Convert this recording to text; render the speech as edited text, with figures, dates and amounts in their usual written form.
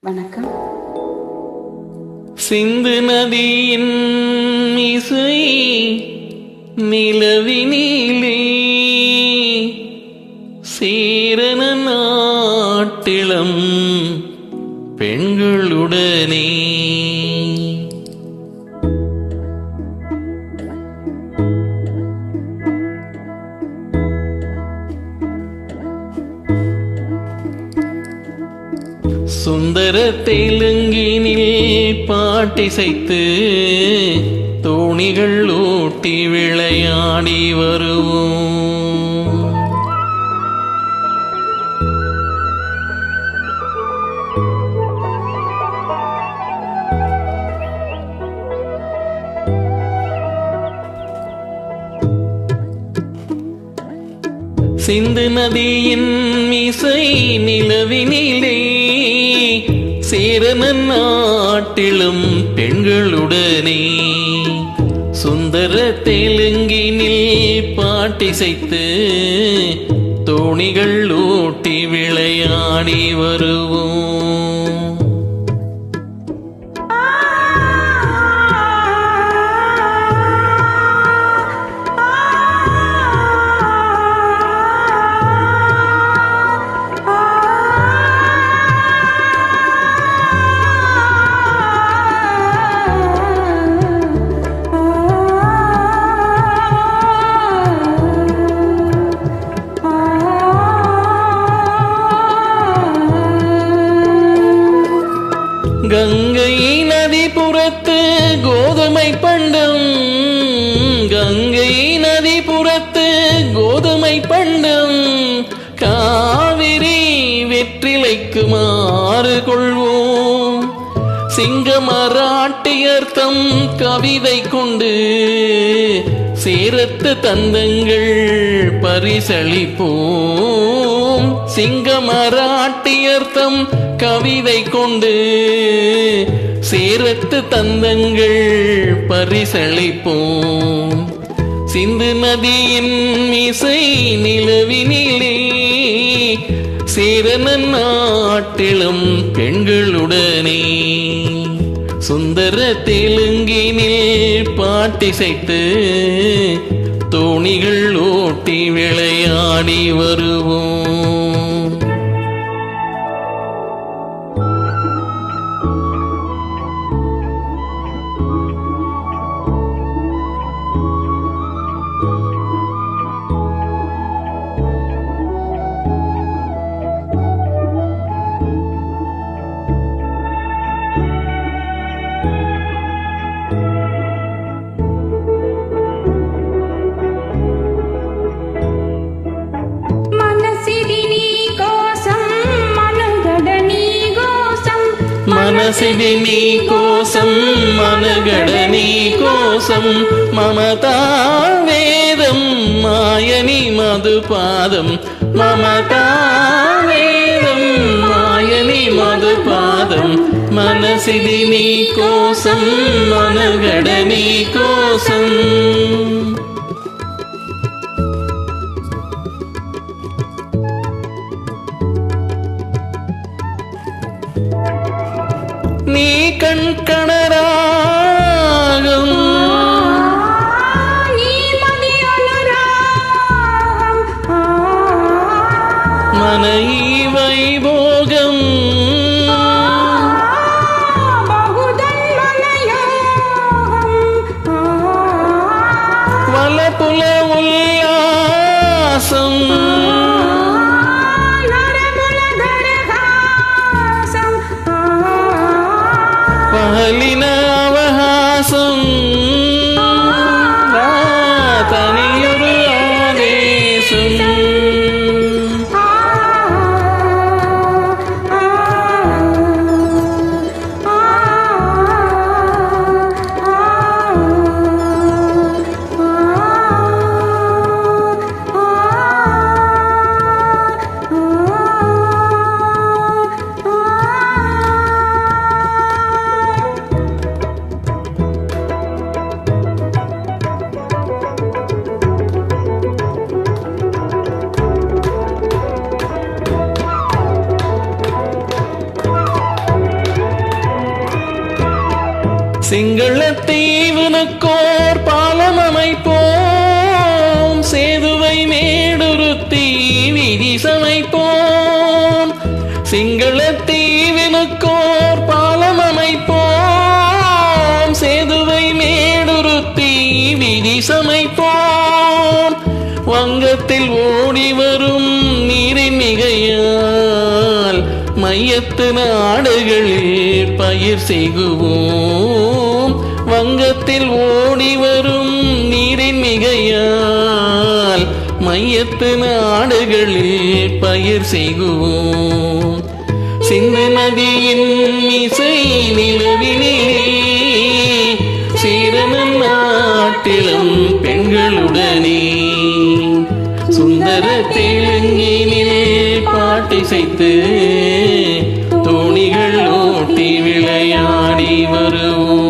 வணக்கம். சிந்து நதியின் இசை நிலவினிலே சீரன நாட்டிளம் பெண்களுடனே சுந்தர தெலுங்கினில் பாட்டிசைத்து தோணிகள் ஓட்டி விளையாடி வருவோம். சிந்து நதியின் இசை நிலவினிலே சேரன நாட்டிலும் பெண்களுடனே சுந்தர தெலுங்கினில் பாட்டிசைத்து தோணிகள் ஓட்டி விளையாடி வருவோம். கங்கை நதி புறத்து கோதுமை பண்டம், கங்கை நதி புறத்து கோதுமை பண்டம், காவிரி வெற்றிலைக்கு மாறு கொள்வோம். சிங்கமராட்டியர்த்தம் கவிதை கொண்டு சேரத்து தந்தங்கள் பரிசளிப்போம். சிங்கமராட்டியர்த்தம் கவிதை கொண்டு சேரத்து தந்தங்கள் பரிசளிப்போம். சிந்து நதியின் இசை நிலவினிலே சேரன நாட்டிலும் பெண்களுடனே சுந்தர தெலுங்கினில் பாட்டிசைத்து தோணிகள் ஓட்டி விளையாடி வருவோம். మనసిది నీ కోసం మనగడ నీ కోసం మమతా వేదం మాయని మధుపాదం, మమతా వేదం మాయని మధుపాదం. మనసిది నీ కోసం మనగడ నీ కోసం. நீ கண்கணராகம் மனை வைபோகம் வலப்புல உல்லாசம் பகலின அவகாசம் தனியொரு ஆவேசம். சிங்களத்தீவனுக்கோர் பாலம் அமைப்போம், சேதுவை மேடுருத்தி விதி சமைப்போம். சிங்களத்தீவினுக்கோர் பாலம் அமைப்போம், சேதுவை மேடுருத்தி விதி சமைப்போம். வங்கத்தில் ஓடி வரும் நீரின் மிகையால் மையத்து நாடுகளில் பயிர் செய்குவோம். வங்கத்தில் ஓடி வரும் நீரின் மிகையால் மையத்து நாடுகளில் பயிர் செய்குவோம். சிந்து நதியின் இசை நிலவிலே சீரனன் நாட்டிலும் பெண்களுடனே சுந்தர தெலுங்கினில் பாட்டிசைத்து தோணிகள் ஓட்டி விளையாடி வருவோம்.